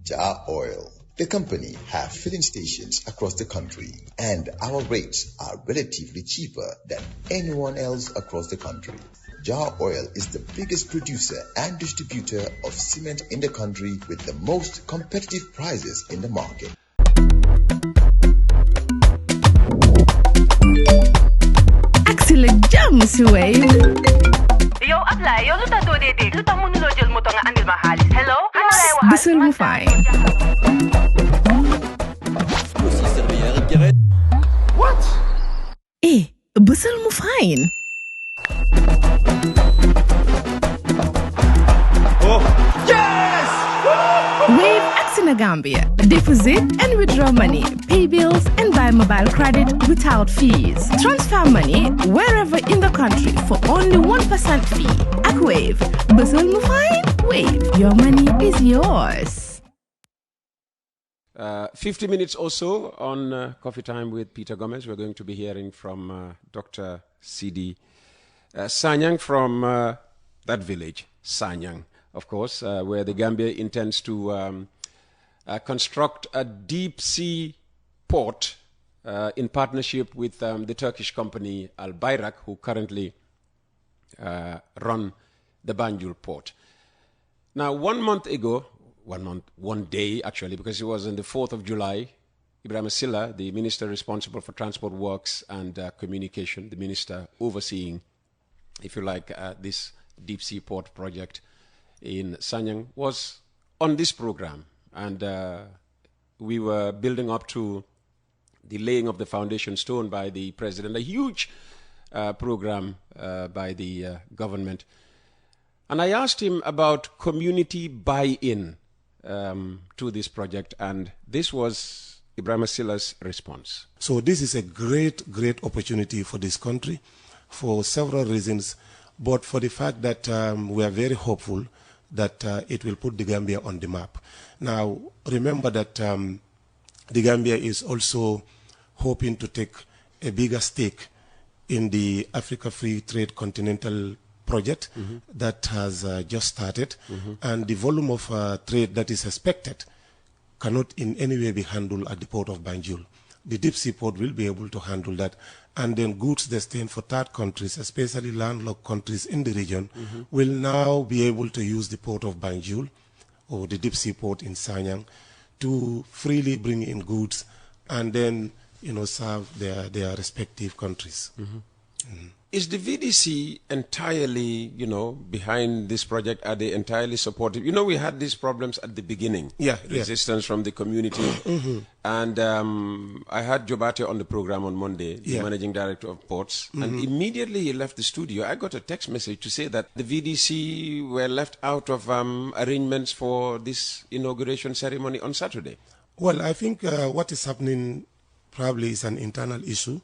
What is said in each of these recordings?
Jar Oil. The company have filling stations across the country, and our rates are relatively cheaper than anyone else across the country. Jar Oil is the biggest producer and distributor of cement in the country with the most competitive prices in the market. Excellent jam, Wave. Yo, apply. Yo, luta do dede. Luta munulo jel moto nga andil mahalis. Hello? Busel mo fine. What? Busel mo fine. Oh, yes! Wave Axina Gambia. Deposit and withdraw money, pay bills, and buy mobile credit without fees. Transfer money wherever in the country for only 1% fee. At Wave. Busel mo fine? Wave. Your money is yours. 50 minutes or so on Coffee Time with Peter Gomez. We're going to be hearing from Dr. C.D. Sanyang from that village, Sanyang, of course, where the Gambia intends to construct a deep sea port in partnership with the Turkish company Al Bayrak, who currently run the Banjul port. Now, 1 month ago, 1 day actually, because it was on the 4th of July, Ibrahim Silla, the minister responsible for transport works and communication, the minister overseeing, if you like, this deep sea port project in Sanyang, was on this program. And we were building up to the laying of the foundation stone by the president, a huge program by the government. And I asked him about community buy-in to this project, and this was Ibrahim Silla's response. So this is a great opportunity for this country for several reasons, but for the fact that we are very hopeful that it will put the Gambia on the map. Now, remember that the Gambia is also hoping to take a bigger stake in the Africa Free Trade Continental project that has just started, and the volume of trade that is expected cannot in any way be handled at the port of Banjul. The deep sea port will be able to handle that, and then goods destined for third countries, especially landlocked countries in the region, will now be able to use the port of Banjul or the deep sea port in Sanyang to freely bring in goods and then, serve their respective countries. Is the VDC entirely, behind this project? Are they entirely supportive? We had these problems at the beginning. Resistance from the community. And I had Jobate on the program on Monday, the managing director of ports. And immediately he left the studio, I got a text message to say that the VDC were left out of arrangements for this inauguration ceremony on Saturday. Well, I think what is happening probably is an internal issue.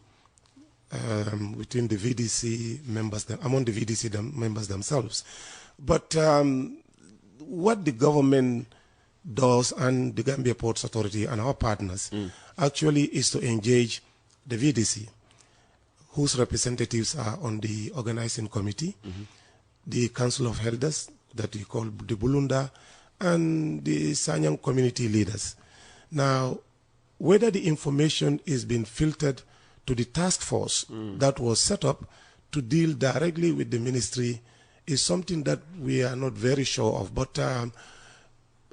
Within the VDC members, among the VDC members themselves. But what the government does, and the Gambia Ports Authority and our partners, actually is to engage the VDC, whose representatives are on the organizing committee, the Council of Elders, that we call the Bulunda, and the Sanyang community leaders. Now, whether the information is being filtered to the task force that was set up to deal directly with the ministry is something that we are not very sure of. But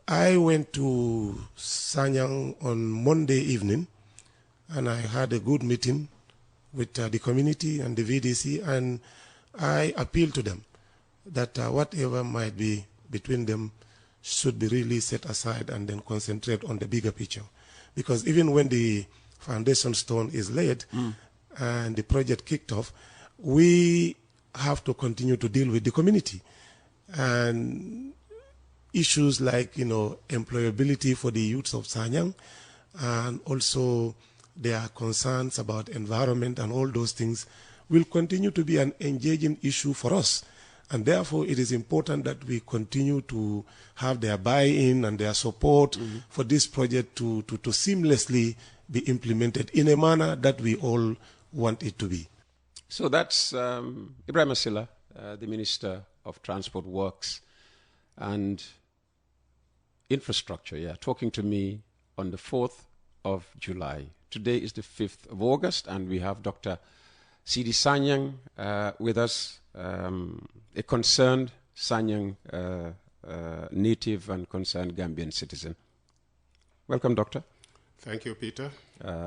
I went to Sanyang on Monday evening, and I had a good meeting with the community and the VDC, and I appealed to them that whatever might be between them should be really set aside and then concentrate on the bigger picture. Because even when the foundation stone is laid and the project kicked off, we have to continue to deal with the community and issues like employability for the youths of Sanyang, and also their concerns about environment and all those things will continue to be an engaging issue for us. And therefore, it is important that we continue to have their buy-in and their support for this project to seamlessly be implemented in a manner that we all want it to be. So that's Ibrahim Silla, the Minister of Transport Works. And infrastructure, talking to me on the 4th of July. Today is the 5th of August, and we have Dr. CD Sanyang with us, a concerned Sanyang native and concerned Gambian citizen. Welcome, Doctor. Thank you, Peter.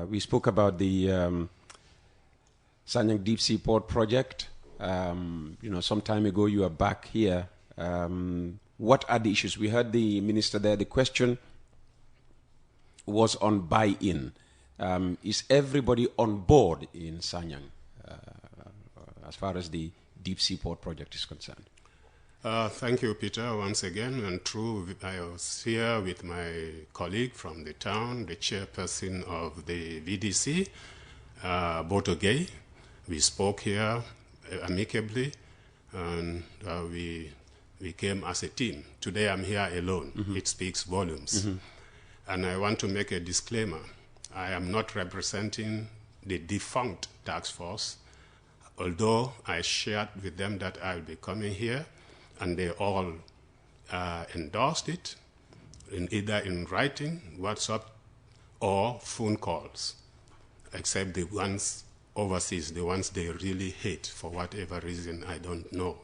We spoke about the Sanyang Deep Seaport project. Some time ago you were back here. What are the issues? We heard the minister there. The question was on buy-in. Is everybody on board in Sanyang as far as the Deep Seaport project is concerned? Thank you, Peter, once again. And true, I was here with my colleague from the town, the chairperson of the VDC, Boto Gay. We spoke here amicably, and we came as a team. Today I'm here alone. Mm-hmm. It speaks volumes. Mm-hmm. And I want to make a disclaimer. I am not representing the defunct task force, although I shared with them that I'll be coming here, and they all endorsed it, either in writing, WhatsApp, or phone calls, except the ones overseas, the ones they really hate for whatever reason, I don't know.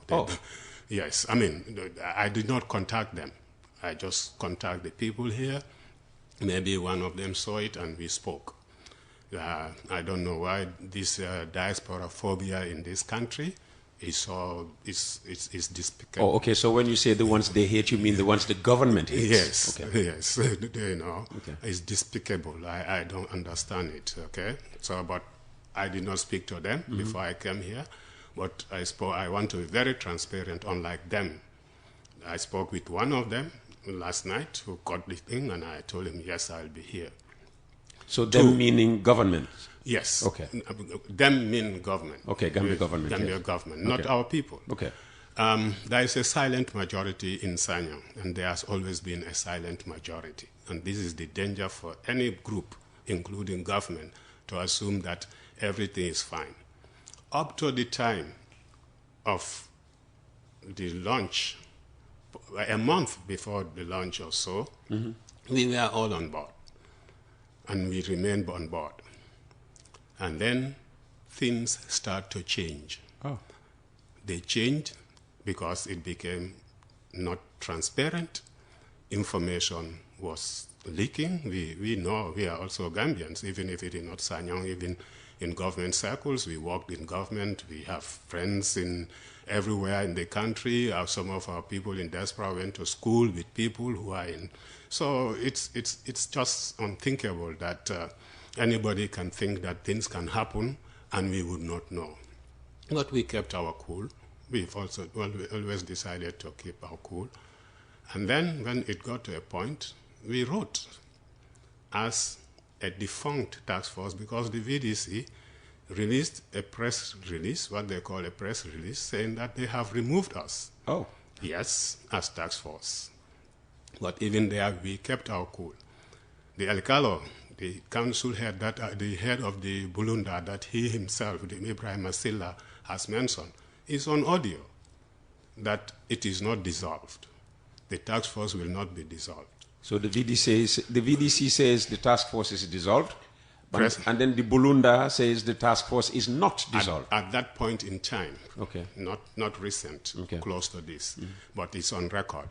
Yes, I mean, I did not contact them. I just contact the people here. Maybe one of them saw it and we spoke. I don't know why this diaspora phobia in this country is despicable. Oh, okay. So when you say the ones they hate, you mean the ones the government hates? Yes, okay. Yes. Okay. It's despicable. I don't understand it. Okay. So, but I did not speak to them before I came here. But I want to be very transparent, unlike them. I spoke with one of them last night who got the thing, and I told him, yes, I'll be here. So them meaning government? Yes. Okay. Them mean government. Okay, Gambia government. Gambia yes. government, not our people. Okay. There is a silent majority in Sanyang, and there has always been a silent majority. And this is the danger for any group, including government, to assume that everything is fine. Up to the time of the launch, a month before the launch or so, we were all on board. And we remained on board. And then things start to change. Oh. They changed because it became not transparent. Information was leaking. We know we are also Gambians, even if it is not Sanyang, even in government circles. We worked in government. We have friends in everywhere in the country. Some of our people in diaspora went to school with people who are in. So it's just unthinkable that anybody can think that things can happen and we would not know. But we kept our cool. We've also always decided to keep our cool. And then when it got to a point, we wrote as a defunct task force, because the VDC released a press release, what they call a press release, saying that they have removed us. Oh. Yes, as task force. But even there, we kept our cool. The Alcalo, the council head, the head of the Bulunda, that he himself, the Ibrahim Masilla, has mentioned, is on audio, that it is not dissolved. The task force will not be dissolved. So the VDC says the task force is dissolved, and then the Bulunda says the task force is not dissolved. At that point in time, okay, not recent, okay, close to this, but it's on record.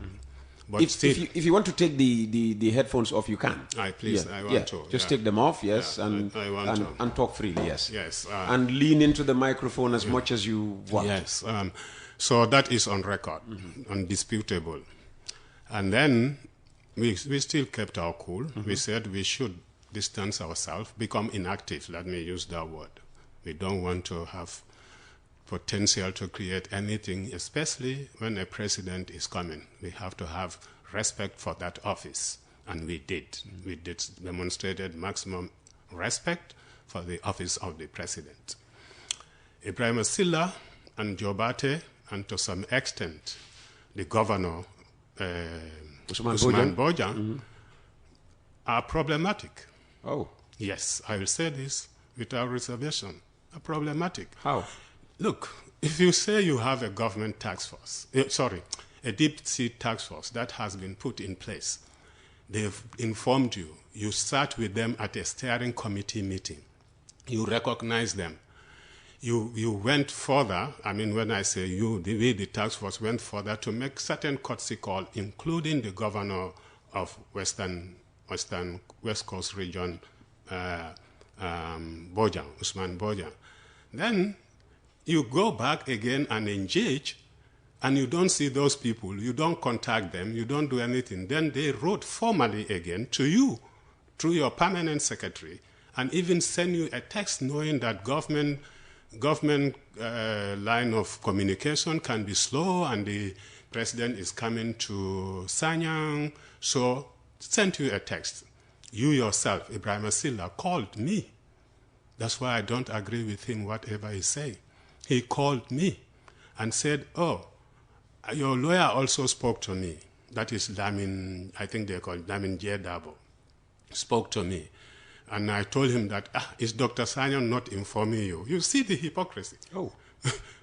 But if you want to take the headphones off, you can. I want to. Just take them off, yes, and talk freely, yes. Yes. And lean into the microphone as much as you want. Yes. So that is on record, undisputable. And then we still kept our cool. We said we should distance ourselves, become inactive. Let me use that word. We don't want to have potential to create anything, especially when a president is coming. We have to have respect for that office, and we did. We demonstrated maximum respect for the office of the president. Ibrahim Silla and Jobate, and to some extent, the governor, Usman Bojang, are problematic. Oh. Yes, I will say this without reservation. Are problematic. How? Look, if you say you have a government task force, a deep sea task force that has been put in place, They've informed you. You sat with them at a steering committee meeting. You recognize them. You went further. I mean, when I say you, the task force went further to make certain courtesy call, including the governor of West Coast region, Bojang, Usman Bojang. Then you go back again and engage, and you don't see those people, you don't contact them, you don't do anything. Then they wrote formally again to you through your permanent secretary, and even send you a text knowing that government line of communication can be slow and the president is coming to Sanyang, so sent you a text. You yourself, Ibrahim Asila, called me. That's why I don't agree with him, whatever he's saying. He called me and said, oh, your lawyer also spoke to me. That is Lamin, I think they call it Lamin Jedabo, spoke to me. And I told him that, is Dr. Sanyang not informing you? You see the hypocrisy. Oh.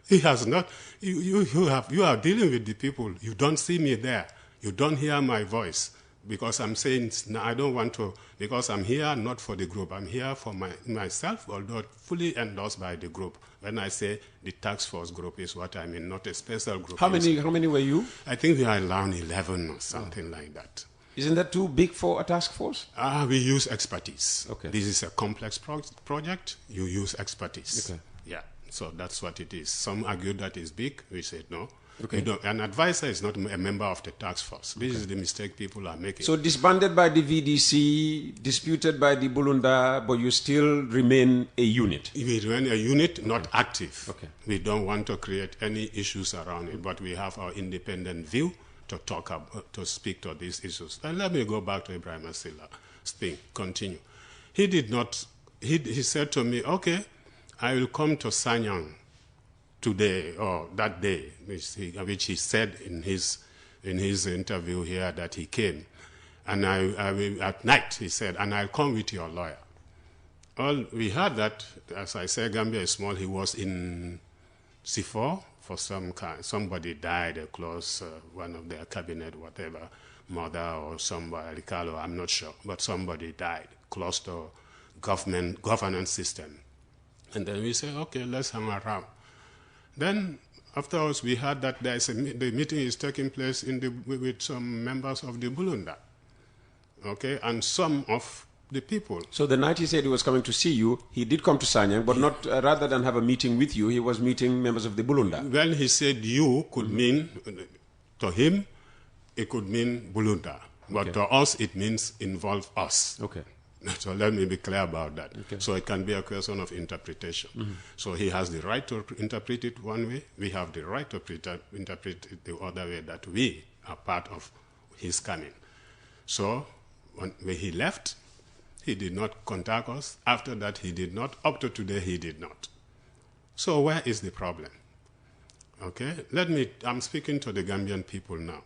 He has not. You are dealing with the people. You don't see me there. You don't hear my voice. Because I'm saying, I don't want to, because I'm here not for the group. I'm here for myself, although fully endorsed by the group. When I say the task force group is what I mean, not a special group. How many were you? I think we are around 11 or something like that. Isn't that too big for a task force? We use expertise. Okay. This is a complex project. You use expertise. Okay. Yeah, so that's what it is. Some argue that it's big. We said no. Okay. An advisor is not a member of the task force. This is the mistake people are making. So disbanded by the VDC, disputed by the Bulunda, but you still remain a unit? We remain a unit, not active. Okay. We don't want to create any issues around it, but we have our independent view to talk about, to speak to these issues. And let me go back to Ibrahim Asila. Continue. He did not, he said to me, okay, I will come to Sanyang today or that day, which he said in his interview here that he came. And I will, at night, he said, and I'll come with your lawyer. Well, we heard that, as I said, Gambia is small. He was in C4 for some kind. Somebody died, a close, one of their cabinet, whatever, mother or somebody, Carlo, I'm not sure, but somebody died close to governance system. And then we say, okay, let's hang around. Then afterwards, we heard that the meeting is taking place with some members of the Bulunda, okay, and some of the people. So the night he said he was coming to see you, he did come to Sanyang, but not rather than have a meeting with you, he was meeting members of the Bulunda. Well, he said you could mean, to him, it could mean Bulunda, but to us it means involve us. Okay. So let me be clear about that. Okay. So it can be a question of interpretation. So he has the right to interpret it one way. We have the right to interpret it the other way, that we are part of his coming. So when he left, he did not contact us. After that, he did not. Up to today, he did not. So where is the problem? Okay, I'm speaking to the Gambian people now.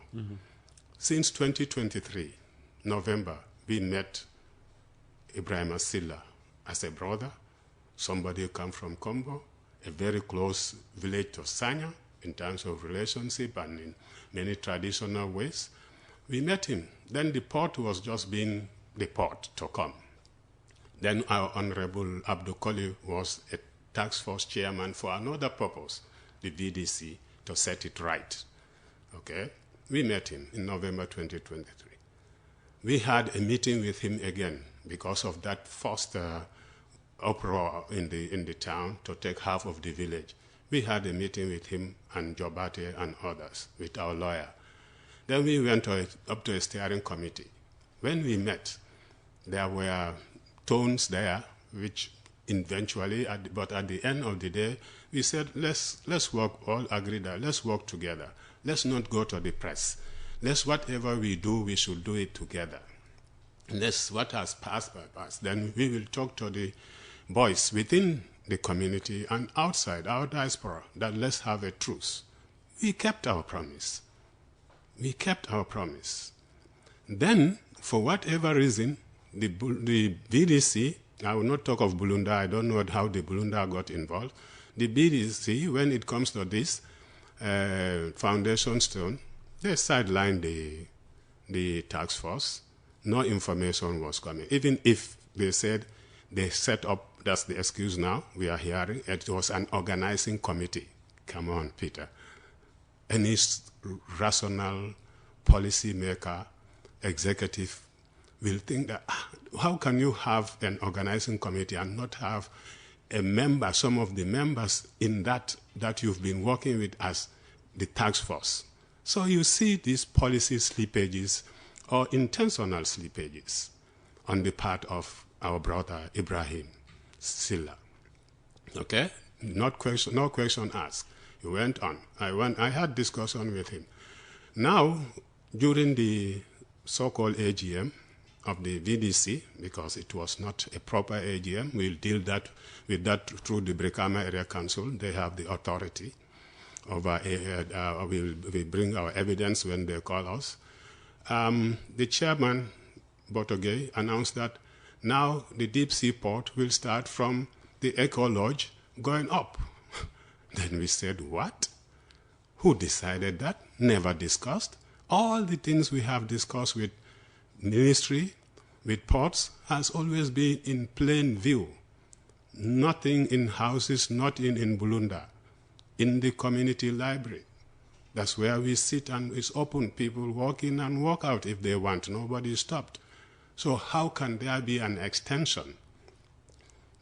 Since 2023, November, we met Ibrahim Asila as a brother, somebody who come from Combo, a very close village to Sanyang in terms of relationship and in many traditional ways. We met him. Then the port was just being the port to come. Then our Honorable Abdul Koli was a task force chairman for another purpose, the VDC, to set it right. Okay? We met him in November 2023. We had a meeting with him again because of that first uproar in the town to take half of the village. We had a meeting with him and Jobate and others, with our lawyer. Then we went up to a steering committee. When we met, there were tones there, which eventually, but at the end of the day, we said, let's work, all agreed that let's work together. Let's not go to the press. Whatever we do, we should do it together. That's what has passed by us. Then we will talk to the boys within the community and outside, our diaspora, that let's have a truce. We kept our promise. Then, for whatever reason, the BDC, I will not talk of Bulunda, I don't know how the Bulunda got involved. The BDC, when it comes to this foundation stone, they sidelined the task force. No information was coming. Even if they said they set up, that's the excuse now we are hearing, it was an organizing committee. Come on, Peter. Any rational policy maker, executive, will think that, how can you have an organizing committee and not have a member, some of the members in that you've been working with as the task force? So you see these policy slippages or intentional slippages on the part of our brother Ibrahim Silla. Okay? No question asked. He went on. I had discussion with him. Now, during the so-called AGM of the VDC, because it was not a proper AGM, we'll deal with that through the Brikama Area Council. They have the authority over. We bring our evidence when they call us. The chairman, Botogay, announced that now the deep seaport will start from the Echo Lodge going up. Then we said, what? Who decided that? Never discussed. All the things we have discussed with ministry, with ports, has always been in plain view. Nothing in houses, nothing in Bulunda, in the community library. That's where we sit and it's open. People walk in and walk out if they want. Nobody stopped. So how can there be an extension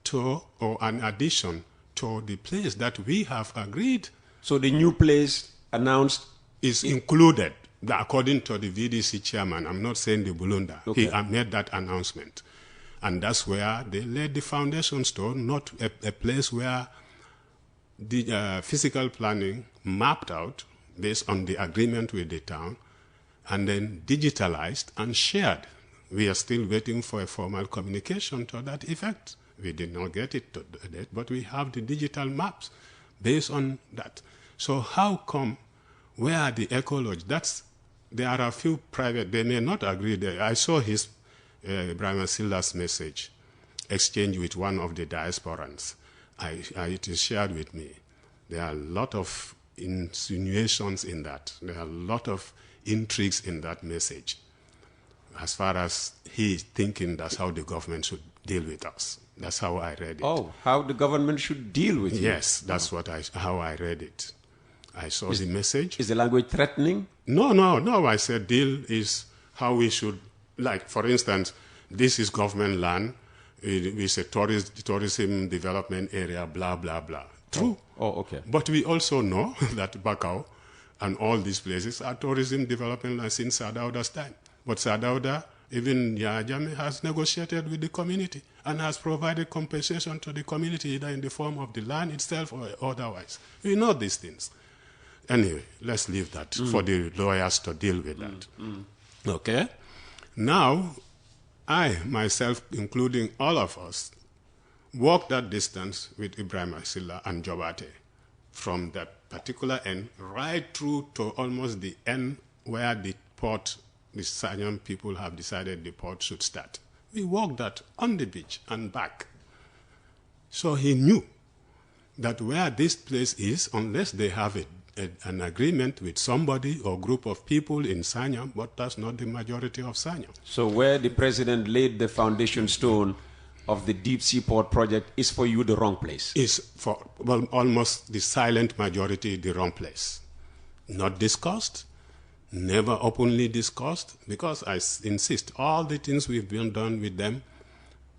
to or an addition to the place that we have agreed? So the new place announced is included, according to the VDC chairman. I'm not saying the Bulunda. Okay. He made that announcement. And that's where they laid the foundation stone, not a place where the physical planning mapped out based on the agreement with the town and then digitalized and shared. We are still waiting for a formal communication to that effect. We did not get it to that, but we have the digital maps based on that. So how come, where are the Echo Lodge? There are a few private, they may not agree there. I saw his, Ibrahim Silla's message, exchange with one of the diasporans. It is shared with me. There are a lot of insinuations in that. There are a lot of intrigues in that message. As far as he is thinking that's how the government should deal with us. That's how I read it. Oh, how the government should deal with you? Yes, that's how I read it. I saw the message. Is the language threatening? No. I said deal is how we should, like, for instance, this is government land. It's a tourism development area, blah, blah, blah. True. Oh, okay. But we also know that Bakau and all these places are tourism development land since Sadauda's time. But Sadauda, even Yajame, has negotiated with the community and has provided compensation to the community either in the form of the land itself or otherwise. We know these things. Anyway, let's leave that for the lawyers to deal with that. Okay? Now, I, myself, including all of us, walked that distance with Ibrahim Silla and Jobate from that particular end right through to almost the end where the port, the Sanyang people have decided the port should start. We walked that on the beach and back. So he knew that where this place is, unless they have an agreement with somebody or group of people in Sanyang, but that's not the majority of Sanyang. So where the president laid the foundation stone of the deep seaport project is for you the wrong place? Is for almost the silent majority the wrong place. Not discussed, never openly discussed, because I insist, all the things we've been done with them,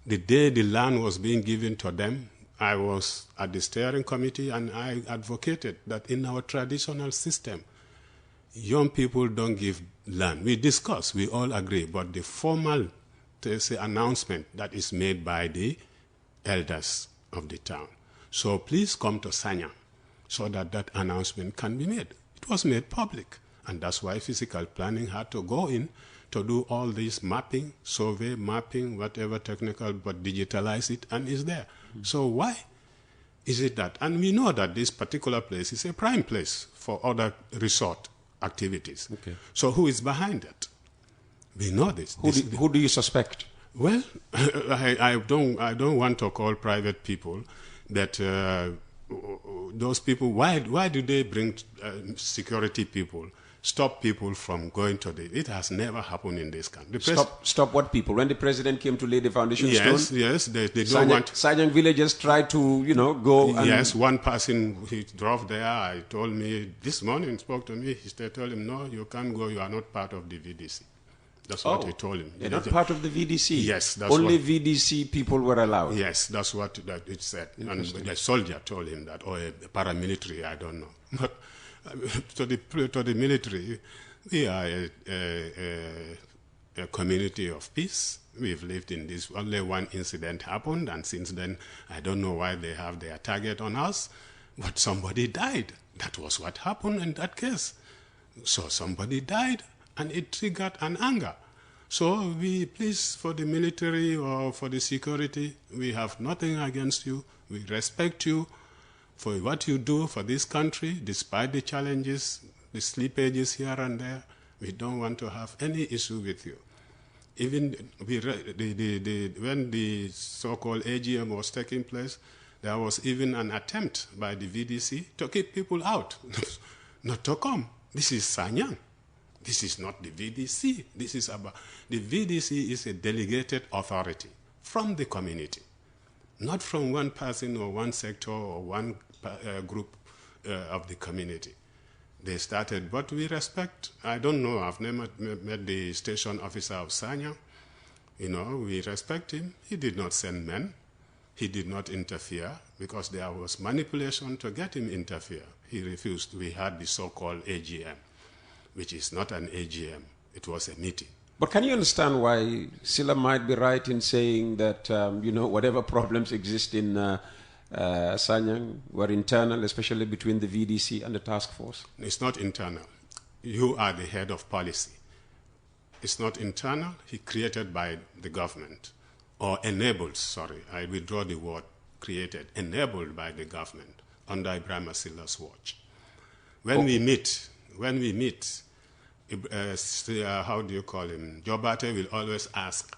the day the land was being given to them, I was at the steering committee and I advocated that in our traditional system, young people don't give land. We discuss, we all agree, but the formal announcement that is made by the elders of the town. So please come to Sanyang so that that announcement can be made. It was made public, and that's why physical planning had to go in to do all this mapping, survey, mapping, whatever technical, but digitalize it, and it's there. So why is it that? And we know that this particular place is a prime place for other resort activities. Okay. So who is behind it? We know this. Who do you suspect? Well, I don't want to call private people, but those people, why do they bring security people stop people from going to it has never happened in this country. Stop what people? When the president came to lay the foundation yes, stone? Yes, they don't want... Sanyang villagers tried to, go and... Yes, one person, he drove there, he told me, this morning spoke to me, he told him, no, you can't go, you are not part of the VDC. That's what he told him. You're not part of the VDC? Yes. That's Only VDC people were allowed? Yes, that's what it said. And the soldier told him that, or a paramilitary, I don't know. But to the military, we are a community of peace. We've lived in this. Only one incident happened, and since then, I don't know why they have their target on us, but somebody died. That was what happened in that case. So somebody died, and it triggered an anger. So we please, for the military or for the security, we have nothing against you. We respect you for what you do for this country, despite the challenges, the slippages here and there. We don't want to have any issue with you. Even when the so-called AGM was taking place, there was even an attempt by the VDC to keep people out, not to come. This is Sanyang. This is not the VDC. This is about the VDC is a delegated authority from the community, not from one person or one sector or one group of the community. They started, but we respect. I don't know. I've never met the station officer of Sanyang. We respect him. He did not send men. He did not interfere because there was manipulation to get him interfere. He refused. We had the so-called AGM, which is not an AGM. It was a meeting. But can you understand why Sila might be right in saying that, whatever problems exist in Sanyang were internal, especially between the VDC and the task force? It's not internal. You are the head of policy. It's not internal. He created by the government, or enabled, sorry, I withdraw the word created, enabled by the government under Ibrahim Sila's watch. When we meet, how do you call him? Jobate will always ask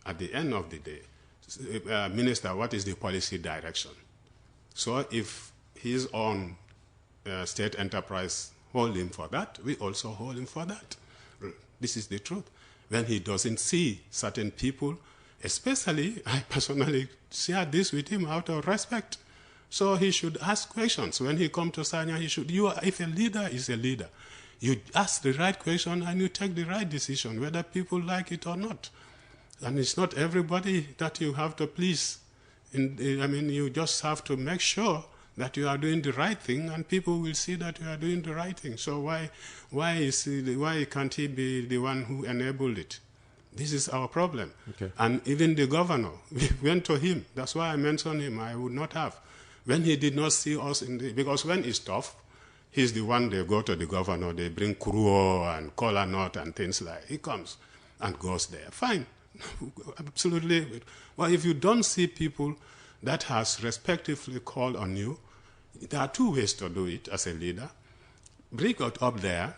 at the end of the day, Minister, what is the policy direction? So if his own state enterprise hold him for that, we also hold him for that. This is the truth. When he doesn't see certain people, especially, I personally share this with him out of respect. So he should ask questions. When he comes to Sanyang, if a leader is a leader, you ask the right question and you take the right decision, whether people like it or not. And it's not everybody that you have to please. You just have to make sure that you are doing the right thing, and people will see that you are doing the right thing. So why can't he be the one who enabled it? This is our problem. Okay. And even the governor, we went to him. That's why I mentioned him. I would not have. When he did not see us because when it's tough, he's the one, they go to the governor, they bring Kuruo and Kola Nut and things like. He comes and goes there. Fine. Absolutely. Well, if you don't see people that has respectively called on you, there are two ways to do it as a leader. Bring it up there,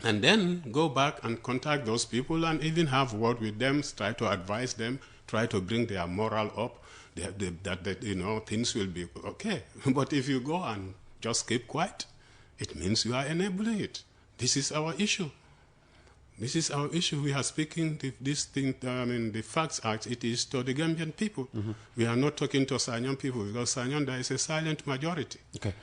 and then go back and contact those people and even have word with them, try to advise them, try to bring their morale up, that things will be okay. But if you go and just keep quiet, it means you are enabling it. This is our issue. This is our issue. We are speaking this thing, the Facts Act, it is to the Gambian people. Mm-hmm. We are not talking to Sanyang people, because Sanyang, there is a silent majority. Okay.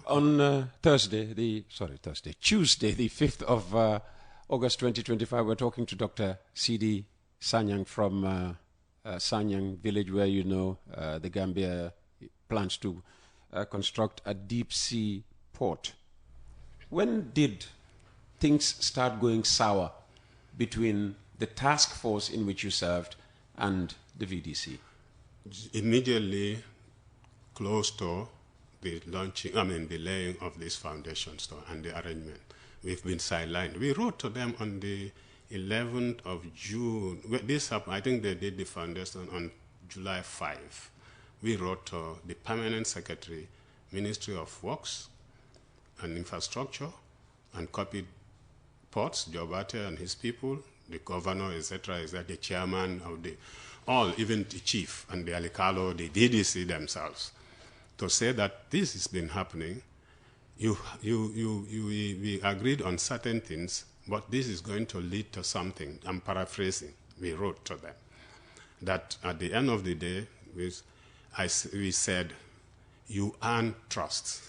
On Tuesday, the 5th of August 2025, we're talking to Dr. C.D. Sanyang from Sanyang village, where the Gambia plans to construct a deep-sea port. When did things start going sour between the task force in which you served and the VDC? Immediately close to the the laying of this foundation stone and the arrangement. We've been sidelined. We wrote to them on the 11th of June. This happened, I think they did the foundation on July 5. We wrote to the permanent secretary, Ministry of Works and Infrastructure, and copied Ports, Jobate and his people, the governor, etc., the chairman of even the chief and the Alikalo, the DDC themselves, to say that this has been happening. we agreed on certain things, but this is going to lead to something. I'm paraphrasing. We wrote to them that at the end of the day, we said, you earn trust.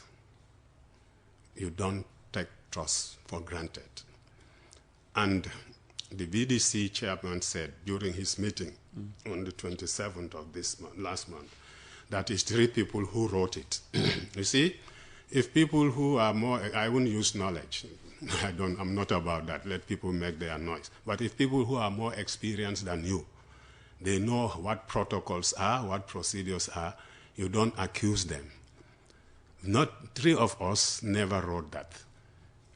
You don't take trust for granted. And the VDC chairman said during his meeting on the 27th of this month, last month, that it's 3 people who wrote it. You see, if people who are more, I wouldn't use knowledge. I'm not about that. Let people make their noise. But if people who are more experienced than you, they know what protocols are, what procedures are, you don't accuse them. Not 3 of us never wrote that.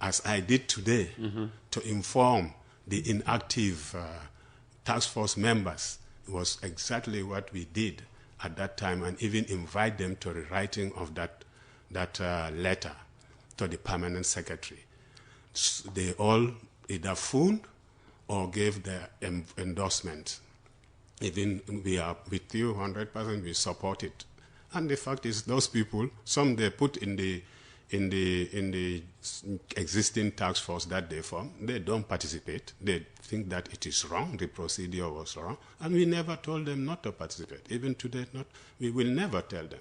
As I did today, to inform the inactive task force members was exactly what we did at that time, and even invite them to the writing of that letter to the permanent secretary. They all either phoned or gave their endorsement. Even we are with you 100%, we support it. And the fact is, those people, some they put in the existing task force that they form, they don't participate. They think that it is wrong, the procedure was wrong, and we never told them not to participate. Even today, we will never tell them.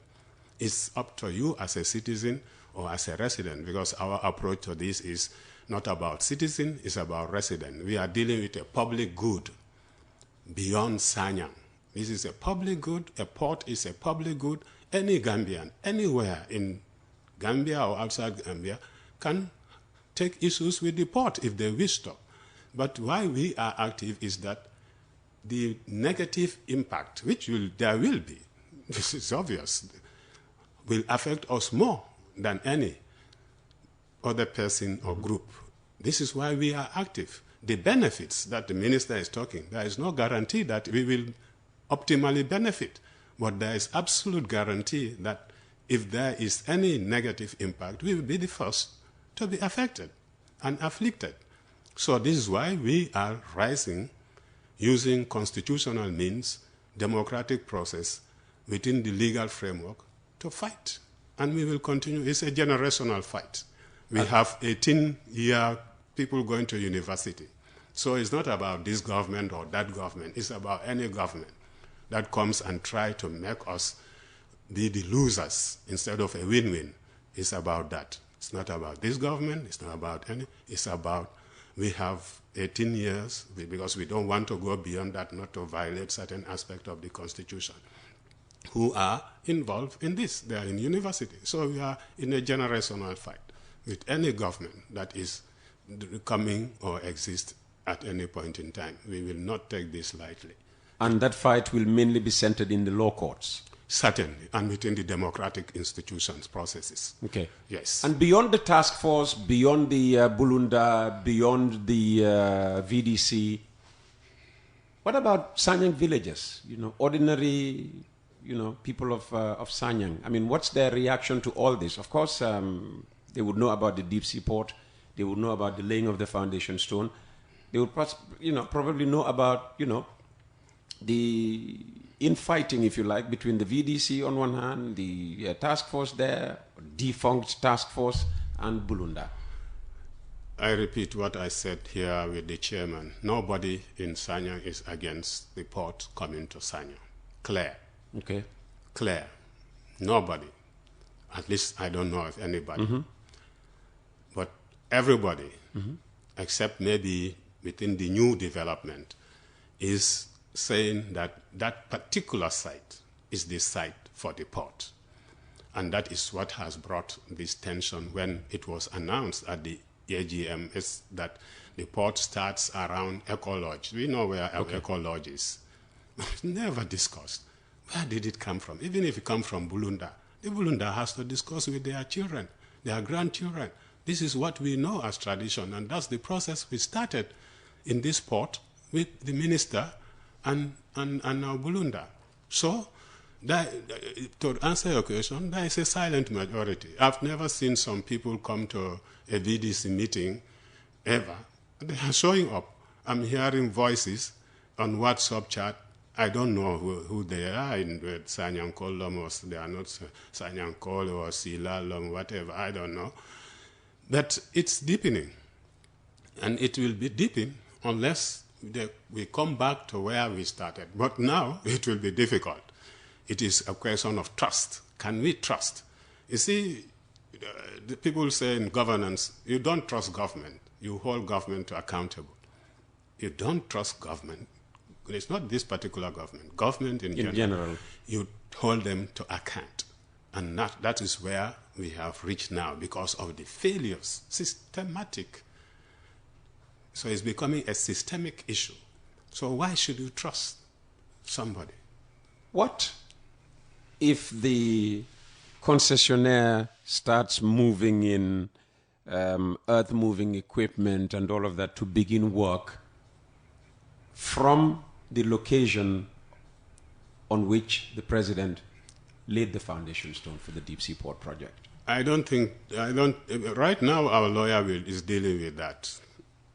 It's up to you as a citizen or as a resident, because our approach to this is not about citizen, it's about resident. We are dealing with a public good beyond Sanyang. This is a public good, a port is a public good. Any Gambian, anywhere in Gambia or outside Gambia, can take issues with the port if they wish to. But why we are active is that the negative impact, which there will be, this is obvious, will affect us more than any other person or group. This is why we are active. The benefits that the minister is talking, there is no guarantee that we will optimally benefit, but there is absolute guarantee that if there is any negative impact, we will be the first to be affected and afflicted. So this is why we are rising using constitutional means, democratic process within the legal framework to fight. And we will continue. It's a generational fight. We have 18-year people going to university. So it's not about this government or that government. It's about any government that comes and try to make us be the losers instead of a win-win. It's about that. It's not about this government. It's not about any. It's about we have 18 years because we don't want to go beyond that, not to violate certain aspect of the Constitution, who are involved in this. They are in university. So we are in a generational fight with any government that is coming or exists at any point in time. We will not take this lightly. And that fight will mainly be centered in the law courts? Certainly, and within the democratic institutions, processes. Okay. Yes. And beyond the task force, beyond the Bulunda, beyond the VDC, what about Sanyang villagers? Ordinary, people of Sanyang. I mean, what's their reaction to all this? Of course, they would know about the deep seaport. They would know about the laying of the foundation stone. They would, probably know about, the infighting, if you like, between the VDC on one hand, the task force there, defunct task force, and Bulunda. I repeat what I said here with the chairman. Nobody in Sanyang is against the port coming to Sanyang. Clear. Okay. Clear. Nobody. At least I don't know of anybody. Mm-hmm. But everybody, except maybe within the new development, is saying that that particular site is the site for the port. And that is what has brought this tension when it was announced at the AGM, is that the port starts around Eco Lodge. We know where Eco Lodge is. Never discussed. Where did it come from? Even if it comes from Bulunda, the Bulunda has to discuss with their children, their grandchildren. This is what we know as tradition, and that's the process we started in this port with the minister and now Bulunda. So, to answer your question, there is a silent majority. I've never seen some people come to a VDC meeting ever. They are showing up. I'm hearing voices on WhatsApp chat. I don't know who they are in Sanyang Kolom, or they are not Sanyang Kol or Silalom, whatever. I don't know. But it's deepening. And it will be deepening unless we come back to where we started. But now it will be difficult. It is a question of trust. Can we trust? You see, the people say in governance, you don't trust government. You hold government accountable. You don't trust government. It's not this particular government. Government in general. You hold them to account. And that is where we have reached now because of the failures, systematic. So it's becoming a systemic issue. So why should you trust somebody? What if the concessionaire starts moving in earth-moving equipment and all of that to begin work from the location on which the president laid the foundation stone for the Deep Seaport project? Right now our lawyer is dealing with that.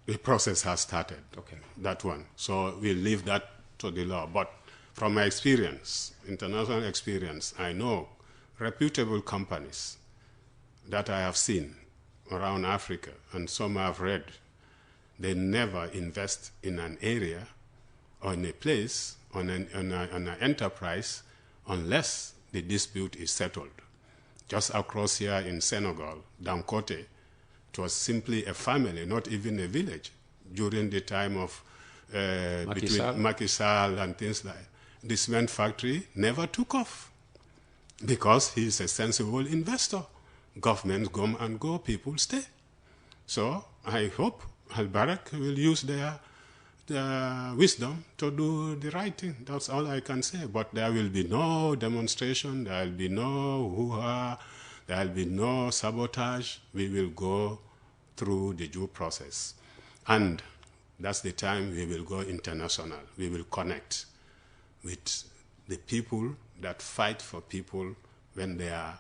The process has started, okay. That one. So we'll leave that to the law. But from my experience, international experience, I know reputable companies that I have seen around Africa, and some I've read, they never invest in an area or in a place, on an enterprise, unless the dispute is settled. Just across here in Senegal, Dankote, it was simply a family, not even a village, during the time of between Macky Sall and things like that. The cement factory never took off because he's a sensible investor. Governments come and go, people stay. So I hope Al-Barak will use their wisdom to do the right thing. That's all I can say. But there will be no demonstration, there will be no hoo-ha, there will be no sabotage. We will go through the due process. And that's the time we will go international. We will connect with the people that fight for people when they are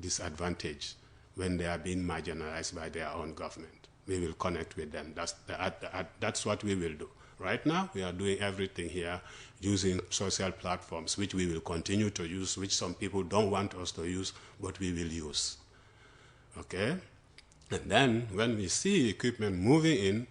disadvantaged, when they are being marginalized by their own government. We will connect with them. That's what we will do. Right now, we are doing everything here using social platforms, which we will continue to use, which some people don't want us to use, but we will use. Okay? And then, when we see equipment moving in,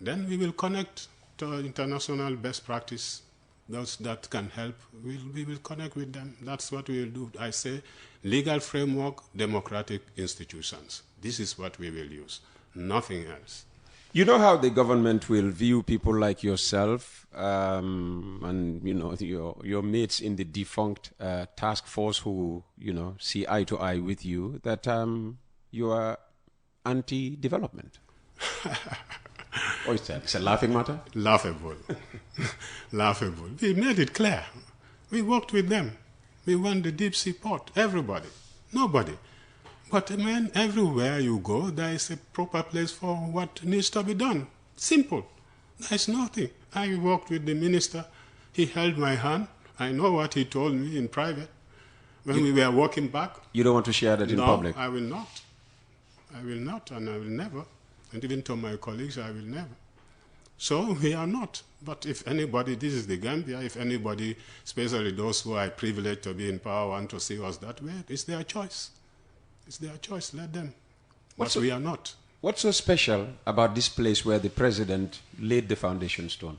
then we will connect to international best practice. Those that can help, we will connect with them. That's what we will do. I say legal framework, democratic institutions. This is what we will use, nothing else. You know how the government will view people like yourself and your mates in the defunct task force who see eye to eye with you, that you are anti-development. Or it's a laughing matter? Laughable. Laughable. We made it clear. We worked with them. We want the deep sea port. Everybody. Nobody. But man, everywhere you go, there is a proper place for what needs to be done. Simple. There is nothing. I worked with the minister. He held my hand. I know what he told me in private when we were walking back. You don't want to share that in public? No, I will not. I will not, and I will never. And even to my colleagues, I will never. So we are not. But if anybody, this is the Gambia, if anybody, especially those who are privileged to be in power, want to see us that way, it's their choice. It's their choice, let them. But we are not. What's so special about this place where the president laid the foundation stone?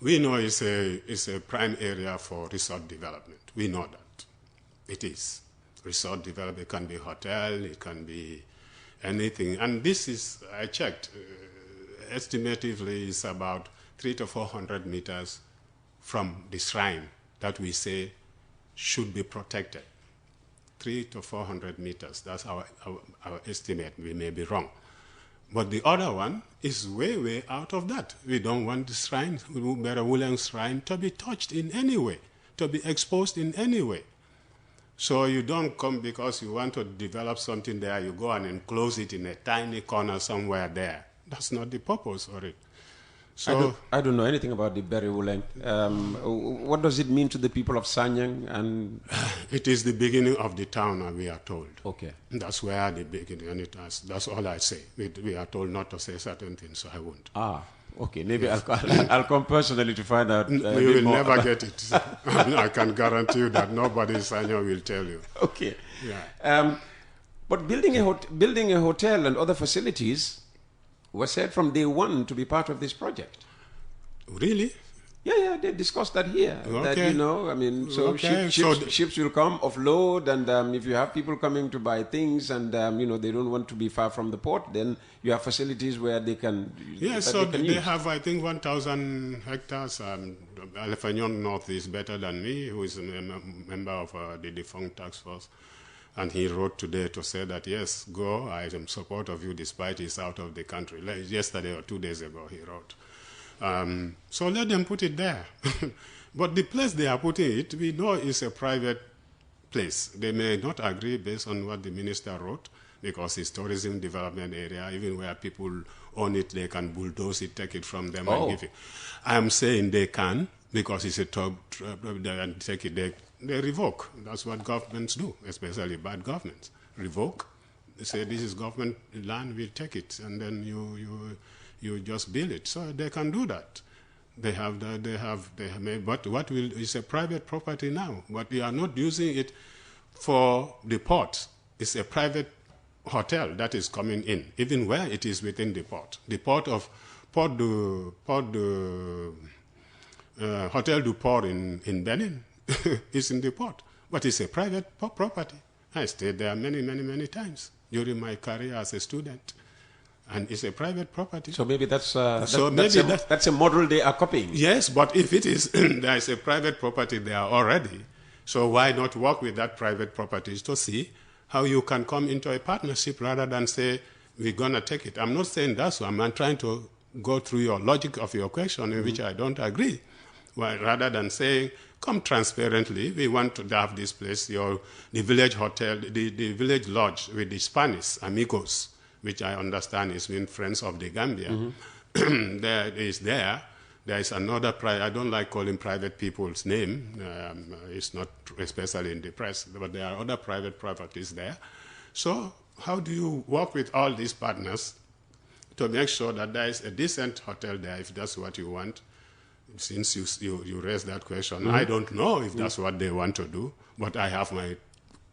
We know it's a prime area for resort development. We know that. It is. Resort development, it can be hotel, it can be anything. And this is, I checked, estimatively is about 300 to 400 meters from the shrine that we say should be protected. 300 to 400 meters, that's our estimate. We may be wrong. But the other one is way, way out of that. We don't want the shrine, Berewuleng shrine, to be touched in any way, to be exposed in any way. So you don't come because you want to develop something there, you go and enclose it in a tiny corner somewhere there. That's not the purpose of it. So I don't know anything about the Berewuleng. What does it mean to the people of Sanyang? And it is the beginning of the town, we are told. Okay. That's where the beginning, and that's all I say. We are told not to say certain things, so I won't. Okay, maybe yes. I'll come personally to find out. You will never get it. I can guarantee you that nobody in Sanyang will tell you. Okay. Yeah. But building a hotel and other facilities was said from day one to be part of this project. Really? Yeah, they discussed that here. Okay. That, I mean, so Okay, ships will come, offload, and if you have people coming to buy things and, they don't want to be far from the port, then you have facilities where they can they have, I think, 1,000 hectares. Alefagnon North is better than me, who is a member of the defunct task force. And he wrote today to say that, yes, go, I am in support of you despite he's out of the country. Like yesterday or 2 days ago, he wrote. So let them put it there. But the place they are putting it, we know is a private place. They may not agree based on what the minister wrote, because it's tourism development area, even where people own it, they can bulldoze it, take it from them and give it. I'm saying they can, because it's a and take it, they revoke. That's what governments do, especially bad governments. Revoke. They say, this is government land, we'll take it, and then you just build it. So they can do that. They have made, but it's a private property now. But we are not using it for the port. It's a private hotel that is coming in, even where it is within the port. The port of Hotel du Port in Benin is in the port, but it's a private property. I stayed there many times during my career as a student. And it's a private property. So maybe that's a model they are copying. Yes, but if it is, there is a private property there already. So why not work with that private properties to see how you can come into a partnership rather than say, we're going to take it. I'm not saying that's what I'm trying to go through your logic of your question, in which I don't agree. Well, rather than saying, come transparently, we want to have this place, the village hotel, the village lodge with the Spanish amigos, which I understand is being Friends of the Gambia. There is another I don't like calling private people's name. It's not especially in the press, but there are other private properties there. So how do you work with all these partners to make sure that there is a decent hotel there, if that's what you want? Since you raised that question, I don't know if that's what they want to do, but I have my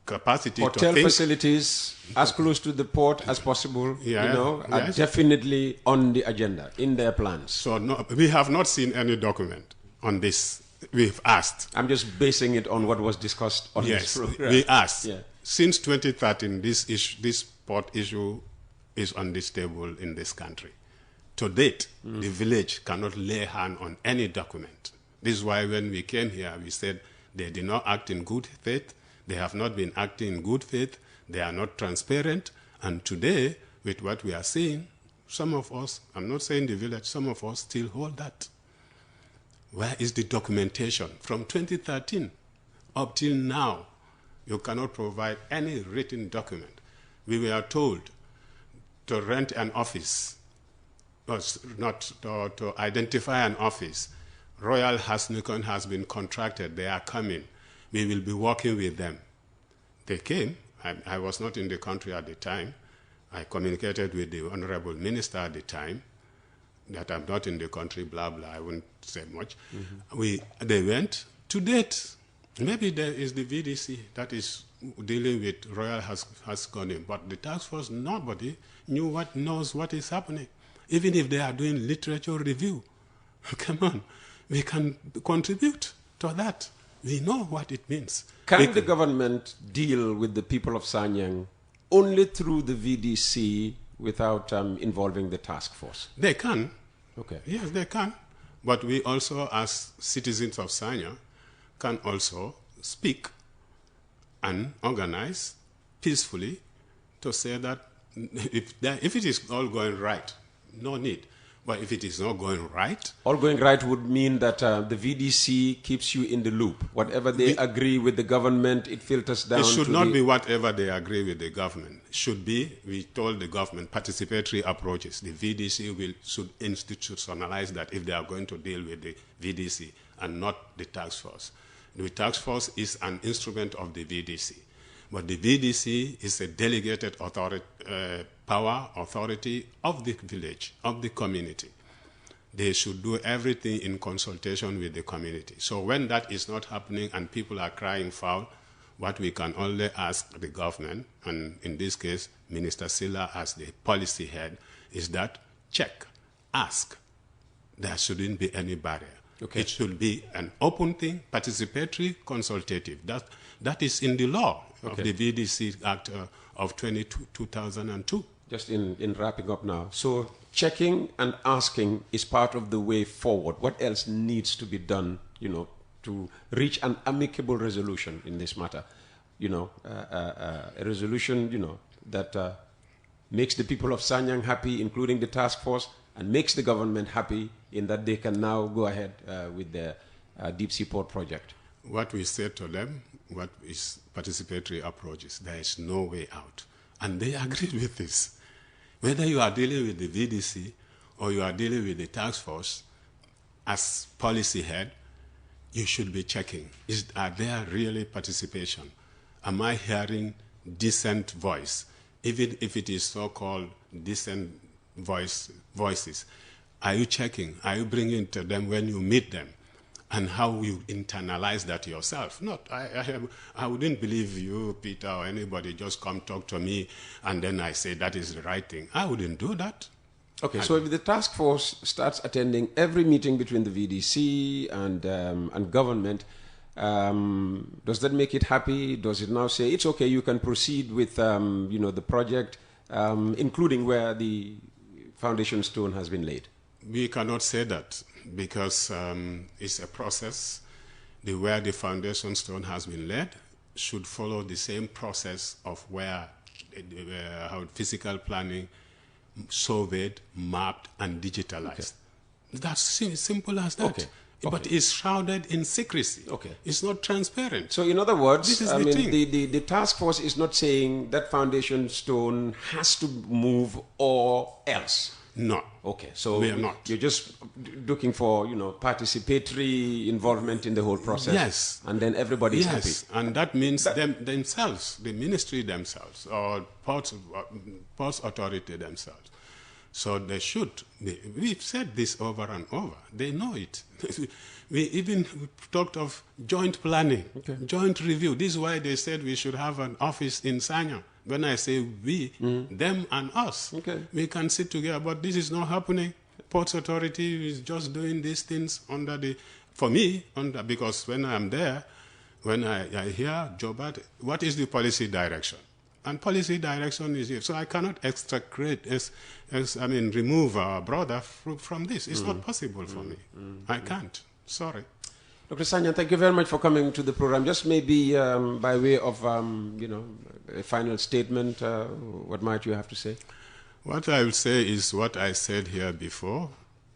capacity hotel to think. Facilities as close to the port as possible, are definitely on the agenda, in their plans. So no, we have not seen any document on this. We've asked. I'm just basing it on what was discussed on this program. We asked. Yeah. Since 2013, this port issue is on this table in this country. To date, the village cannot lay hand on any document. This is why when we came here, we said they did not act in good faith. They have not been acting in good faith. They are not transparent. And today, with what we are seeing, some of us, I'm not saying the village, some of us still hold that. Where is the documentation? From 2013 up till now, you cannot provide any written document. We were told to rent an office, not to identify an office. Royal Hasnikon has been contracted. They are coming. We will be working with them. They came. I was not in the country at the time. I communicated with the Honorable Minister at the time that I'm not in the country, blah, blah. I wouldn't say much. They went. To date, maybe there is the VDC that is dealing with Royal has gone in, but the task force, nobody knows what is happening. Even if they are doing literature review, come on, we can contribute to that. We know what it means. Can the government deal with the people of Sanyang only through the VDC without involving the task force? They can. Okay. Yes, they can. But we also, as citizens of Sanyang, can also speak and organize peacefully to say that if it is all going right, no need. But if it is not going right... All going right would mean that the VDC keeps you in the loop. Whatever they agree with the government, it filters down to It should not be whatever they agree with the government. It should be, we told the government, participatory approaches. The VDC should institutionalize that if they are going to deal with the VDC and not the task force. The task force is an instrument of the VDC. But the VDC is a delegated authority, authority of the village, of the community. They should do everything in consultation with the community. So when that is not happening and people are crying foul, What we can only ask the government, and in this case, Minister Silla as the policy head, is that check, ask. There shouldn't be any barrier. Okay. It should be an open thing, participatory, consultative. That is in the law of the VDC Act of 2002. Just in wrapping up now. So checking and asking is part of the way forward. What else needs to be done, to reach an amicable resolution in this matter? A resolution, that makes the people of Sanyang happy, including the task force, and makes the government happy in that they can now go ahead with the Deep Seaport project. What we said to them, what is participatory approaches, there is no way out. And they agreed with this. Whether you are dealing with the VDC or you are dealing with the task force, as policy head, you should be checking. Are there really participation? Am I hearing decent voice? Even if it is so-called decent voices, are you checking? Are you bringing to them when you meet them? And how you internalize that yourself. I wouldn't believe you, Peter, or anybody just come talk to me and then I say that is the right thing. I wouldn't do that. Okay, so if the task force starts attending every meeting between the VDC and government, does that make it happy? Does it now say it's okay, you can proceed with the project, including where the foundation stone has been laid? We cannot say that because it's a process. Where the foundation stone has been laid should follow the same process of where how physical planning surveyed, mapped, and digitalized. Okay. That's simple as that. Okay. But it's shrouded in secrecy. Okay. It's not transparent. So in other words, this is the task force is not saying that foundation stone has to move or else. No. Okay. So we are not. You're just looking for, participatory involvement in the whole process. Yes. And then everybody's happy. Yes. And that means themselves, the ministry themselves, or ports authority themselves. So they should be. We've said this over and over. They know it. We even talked of joint planning, joint review. This is why they said we should have an office in Sanyang. When I say we, them and us, we can sit together. But this is not happening. Ports Authority is just doing these things because when I'm there, when I hear Jobat, what is the policy direction? And policy direction is here. So I cannot remove our brother from this. It's not possible for me. I can't. Sorry. Dr. Sanyang, thank you very much for coming to the program. Just maybe by way of, a final statement, what might you have to say? What I will say is what I said here before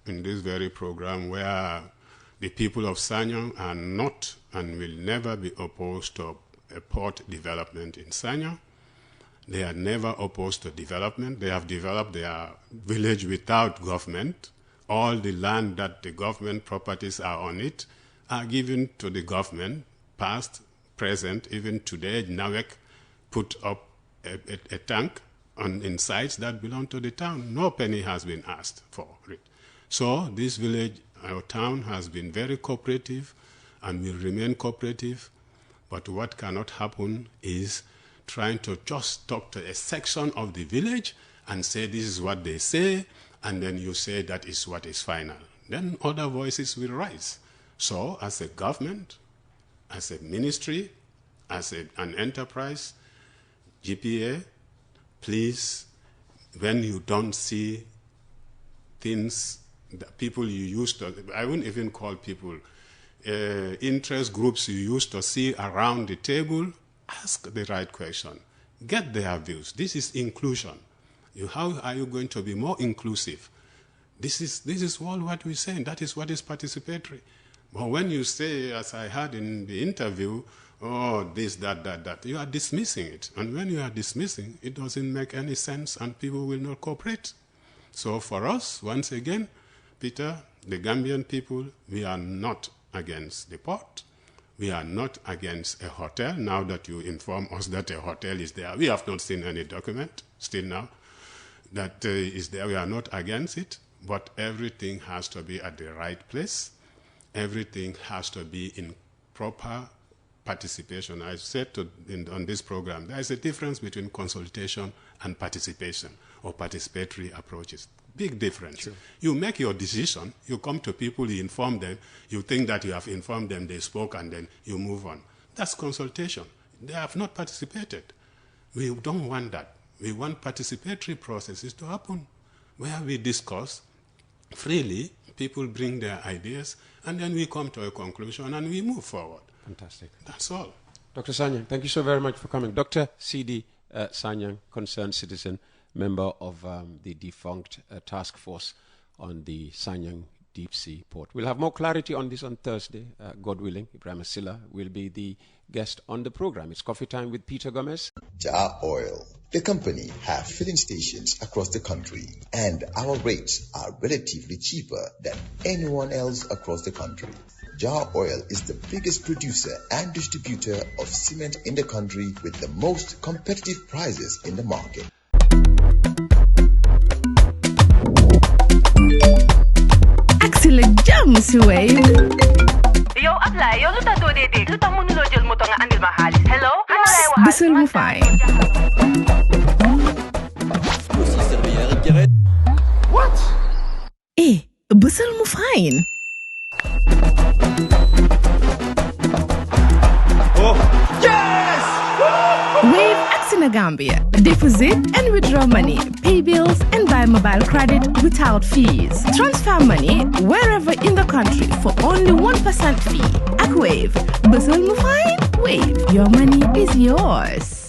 in this very program, where the people of Sanyang are not and will never be opposed to a port development in Sanyang. They are never opposed to development. They have developed their village without government. All the land that the government properties are on it are given to the government, past, present. Even today, Nawek put up a tank in sites that belong to the town. No penny has been asked for it. So this village, our town, has been very cooperative and will remain cooperative. But what cannot happen is trying to just talk to a section of the village and say this is what they say, and then you say that is what is final. Then other voices will rise. So as a government, as a ministry, as an enterprise, GPA, please, when you don't see things, that people you used to, I wouldn't even call people, interest groups you used to see around the table, ask the right question. Get their views. This is inclusion. How are you going to be more inclusive? This is all what we're saying. That is what is participatory. But when you say, as I heard in the interview, oh, this, that, you are dismissing it. And when you are dismissing, it doesn't make any sense and people will not cooperate. So for us, once again, Peter, the Gambian people, we are not against the port. We are not against a hotel. Now that you inform us that a hotel is there, we have not seen any document still now that is there. We are not against it, but everything has to be at the right place. Everything has to be in proper participation. I said on this program, there is a difference between consultation and participation or participatory approaches. Big difference. Sure. You make your decision, you come to people, you inform them, you think that you have informed them, they spoke, and then you move on. That's consultation. They have not participated. We don't want that. We want participatory processes to happen where we discuss freely, people bring their ideas, and then we come to a conclusion and we move forward. Fantastic. That's all. Dr. Sanyang, thank you so very much for coming. Dr. C.D. Sanyang, concerned citizen, member of the defunct task force on the Sanyang deep sea port. We'll have more clarity on this on Thursday. God willing, Ibrahim Asila will be the guest on the program. It's Coffee Time with Peter Gomez. Jar Oil, the company, have filling stations across the country, and our rates are relatively cheaper than anyone else across the country. Jar Oil is the biggest producer and distributor of cement in the country with the most competitive prices in the market. Axel jam si Wave. Yo, apply. Yo, luta do dede. Luta mo nulo jël moto nga andil ma xaalis. Hello? Ano lay waxal? Bisul mu fine. What? Bisul mu fine. Oh, yes! Wave in Gambia. Deposit and withdraw money, pay bills and buy mobile credit without fees. Transfer money wherever in the country for only 1% fee. At Wave, Basel Mufine, Wave, your money is yours.